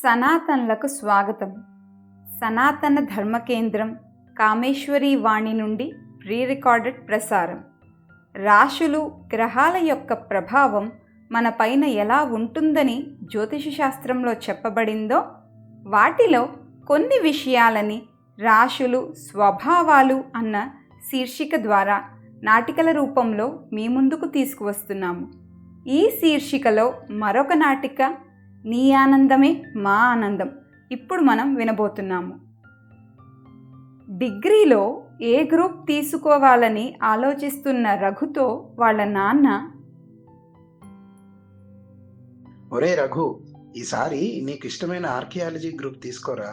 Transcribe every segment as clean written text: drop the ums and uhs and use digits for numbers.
సనాతన్లకు స్వాగతం. సనాతన ధర్మ కేంద్రం కామేశ్వరి వాణి నుండి ప్రీ రికార్డెడ్ ప్రసారం. రాశులు, గ్రహాల యొక్క ప్రభావం మన పైన ఎలా ఉంటుందని జ్యోతిష శాస్త్రంలో చెప్పబడిందో వాటిలో కొన్ని విషయాలని రాశులు, స్వభావాలు అన్న శీర్షిక ద్వారా నాటికల రూపంలో మీ ముందుకు తీసుకువస్తున్నాము. ఈ శీర్షికలో మరొక నాటిక నీ ఆనందమే మా ఆనందం ఇప్పుడు మనం వినబోతున్నాము. డిగ్రీలో ఏ గ్రూప్ తీసుకోవాలని ఆలోచిస్తున్న రఘుతో వాళ్ళ నాన్న, ఒరే రఘు, ఈసారి నీకు ఇష్టమైన ఆర్కియాలజీ గ్రూప్ తీసుకోరా.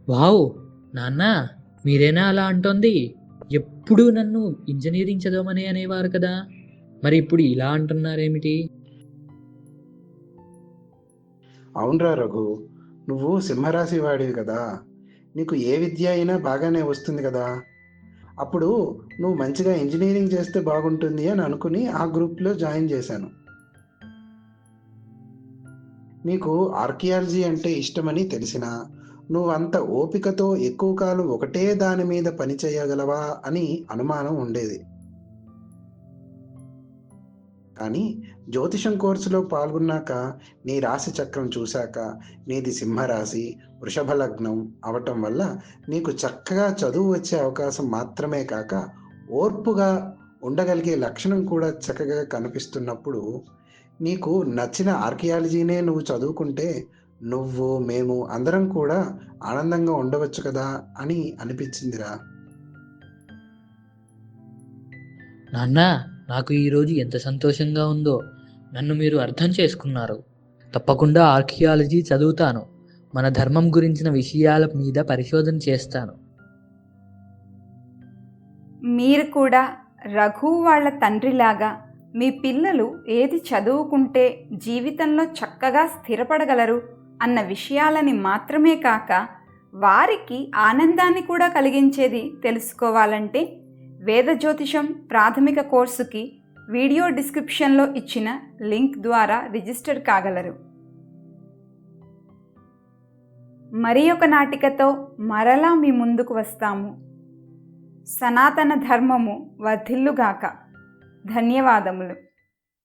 వావ్ నాన్న, మీరేనా అలా అంటోంది? ఎప్పుడూ నన్ను ఇంజనీరింగ్ చదవమని అనేవారు కదా, మరి ఇప్పుడు ఇలా అంటున్నారేమిటి? అవునరా రఘు, నువ్వు సింహరాశి వాడివి కదా, నీకు ఏ విద్య అయినా బాగానే వస్తుంది కదా. అప్పుడు నువ్వు మంచిగా ఇంజనీరింగ్ చేస్తే బాగుంటుంది అని అనుకుని ఆ గ్రూప్లో జాయిన్ చేశాను. నీకు ఆర్కియాలజీ అంటే ఇష్టమని తెలిసినా నువ్వు అంత ఓపికతో ఎక్కువ కాలం ఒకటే దాని మీద పని చేయగలవా అని అనుమానం ఉండేది. కానీ జ్యోతిషం కోర్సులో పాల్గొన్నాక, నీ రాశి చక్రం చూశాక, నీది సింహరాశి, వృషభ లగ్నం అవటం వల్ల నీకు చక్కగా చదువు వచ్చే అవకాశం మాత్రమే కాక ఓర్పుగా ఉండగలిగే లక్షణం కూడా చక్కగా కనిపిస్తున్నప్పుడు, నీకు నచ్చిన ఆర్కియాలజీనే నువ్వు చదువుకుంటే మేము అందరం కూడా ఆనందంగా ఉండవచ్చు కదా అని అనిపించిందిరా. నాన్న, నాకు ఈరోజు ఎంత సంతోషంగా ఉందో. నన్ను మీరు అర్థం చేసుకున్నారు. తప్పకుండా ఆర్కియాలజీ చదువుతాను. మన ధర్మం గురించిన విషయాల మీద పరిశోధన చేస్తాను. మీరు కూడా రఘు వాళ్ళ తండ్రిలాగా మీ పిల్లలు ఏది చదువుకుంటే జీవితంలో చక్కగా స్థిరపడగలరు అన్న విషయాలని మాత్రమే కాక వారికి ఆనందాన్ని కూడా కలిగించేది తెలుసుకోవాలంటే వేద జ్యోతిషం ప్రాథమిక కోర్సుకి వీడియో డిస్క్రిప్షన్లో ఇచ్చిన లింక్ ద్వారా రిజిస్టర్ కాగలరు. మరి ఒక నాటికతో మరలా మీ ముందుకు వస్తాము. సనాతన ధర్మము వర్ధిల్లుగాక. ధన్యవాదములు.